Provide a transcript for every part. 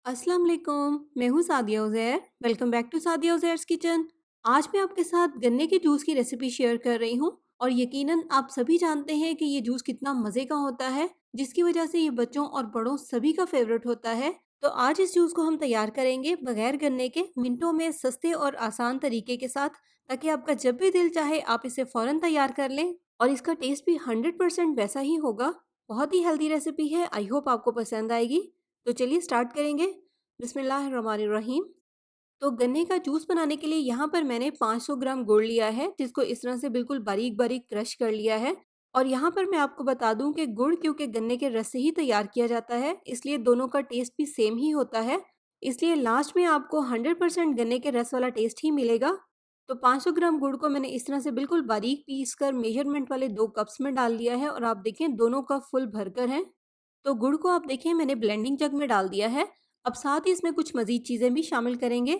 अस्सलाम वालेकुम। मैं हूँ Sadia Uzair. Welcome back to Sadia Uzair's kitchen. आज मैं आपके साथ गन्ने के जूस की रेसिपी शेयर कर रही हूँ और यकीनन आप सभी जानते हैं कि ये जूस कितना मज़े का होता है, जिसकी वजह से ये बच्चों और बड़ों सभी का फेवरेट होता है। तो आज इस जूस को हम तैयार करेंगे बगैर गन्ने के, मिनटों में, सस्ते और आसान तरीके के साथ, ताकि आपका जब भी दिल चाहे आप इसे फ़ौरन तैयार कर लें और इसका टेस्ट भी 100% वैसा ही होगा। बहुत ही हेल्दी रेसिपी है। आई होप आपको पसंद आएगी। तो चलिए स्टार्ट करेंगे। बिस्मिल्लाहिर्रहमानिर्रहीम। तो गन्ने का जूस बनाने के लिए यहाँ पर मैंने 500 ग्राम गुड़ लिया है, जिसको इस तरह से बिल्कुल बारीक बारीक क्रश कर लिया है। और यहाँ पर मैं आपको बता दूं कि गुड़ क्योंकि गन्ने के रस से ही तैयार किया जाता है, इसलिए दोनों का टेस्ट भी सेम ही होता है। इसलिए लास्ट में आपको 100% गन्ने के रस वाला टेस्ट ही मिलेगा। तो 500 ग्राम गुड़ को मैंने इस तरह से बिल्कुल बारीक पीस कर मेजरमेंट वाले 2 कप्स में डाल दिया है और आप देखें दोनों कप फुल भरकर हैं। तो गुड़ को आप देखें मैंने ब्लेंडिंग जग में डाल दिया है। अब साथ ही इसमें कुछ मज़ीद चीज़ें भी शामिल करेंगे।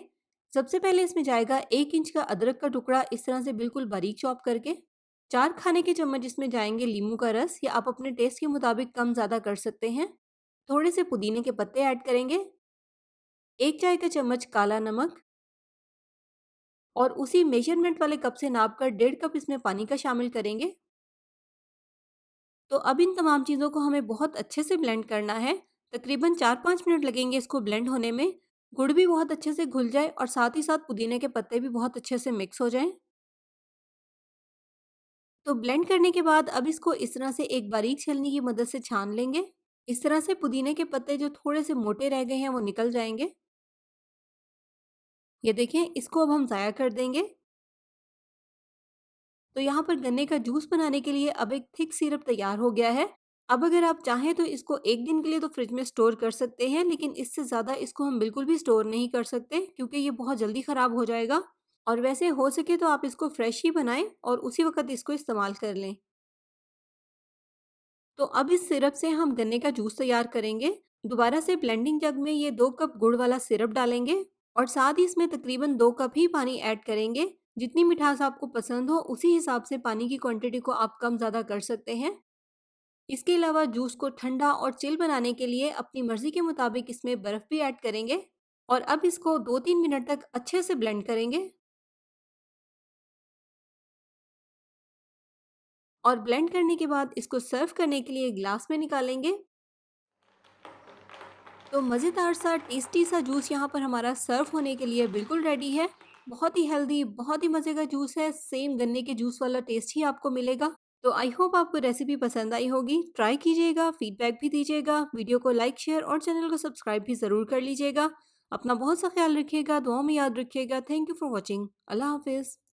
सबसे पहले इसमें जाएगा 1 इंच का अदरक का टुकड़ा, इस तरह से बिल्कुल बारीक चॉप करके। 4 खाने के चम्मच इसमें जाएँगे नींबू का रस, या आप अपने टेस्ट के मुताबिक कम-ज़्यादा कर सकते हैं। थोड़े से पुदीने के पत्ते ऐड करेंगे। 1 चाय का चम्मच काला नमक और उसी मेजरमेंट वाले कप से नाप कर 1.5 कप इसमें पानी का शामिल करेंगे। तो अब इन तमाम चीज़ों को हमें बहुत अच्छे से ब्लेंड करना है। तकरीबन 4-5 मिनट लगेंगे इसको ब्लेंड होने में। गुड़ भी बहुत अच्छे से घुल जाए और साथ ही साथ पुदीने के पत्ते भी बहुत अच्छे से मिक्स हो जाएँ। तो ब्लेंड करने के बाद अब इसको इस तरह से एक बारीक छलनी की मदद से छान लेंगे। इस तरह से पुदीने के पत्ते जो थोड़े से मोटे रह गए हैं वो निकल जाएँगे। ये देखें, इसको अब हम ज़ाया कर देंगे। तो यहाँ पर गन्ने का जूस बनाने के लिए अब एक थिक सिरप तैयार हो गया है। अब अगर आप चाहें तो इसको 1 दिन के लिए तो फ्रिज में स्टोर कर सकते हैं, लेकिन इससे ज़्यादा इसको हम बिल्कुल भी स्टोर नहीं कर सकते क्योंकि ये बहुत जल्दी ख़राब हो जाएगा। और वैसे हो सके तो आप इसको फ्रेश ही बनाएँ और उसी वक़्त इसको इस्तेमाल कर लें। तो अब इस सिरप से हम गन्ने का जूस तैयार करेंगे। दोबारा से ब्लेंडिंग जग में ये 2 कप गुड़ वाला सिरप डालेंगे और साथ ही इसमें तकरीबन 2 कप ही पानी ऐड करेंगे। जितनी मिठास आपको पसंद हो उसी हिसाब से पानी की क्वांटिटी को आप कम ज़्यादा कर सकते हैं। इसके अलावा जूस को ठंडा और चिल बनाने के लिए अपनी मर्ज़ी के मुताबिक इसमें बर्फ़ भी ऐड करेंगे और अब इसको 2-3 मिनट तक अच्छे से ब्लेंड करेंगे। और ब्लेंड करने के बाद इसको सर्व करने के लिए ग्लास में निकालेंगे। तो मज़ेदार सा टेस्टी सा जूस यहाँ पर हमारा सर्व होने के लिए बिल्कुल रेडी है। बहुत ही हेल्दी, बहुत ही मज़े का जूस है। सेम गन्ने के जूस वाला टेस्ट ही आपको मिलेगा। तो आई होप आपको रेसिपी पसंद आई होगी। ट्राई कीजिएगा, फीडबैक भी दीजिएगा। वीडियो को लाइक, शेयर और चैनल को सब्सक्राइब भी ज़रूर कर लीजिएगा। अपना बहुत सा ख्याल रखिएगा, दुआओं में याद रखिएगा। Thank you for watching. अल्लाह हाफ़िज़।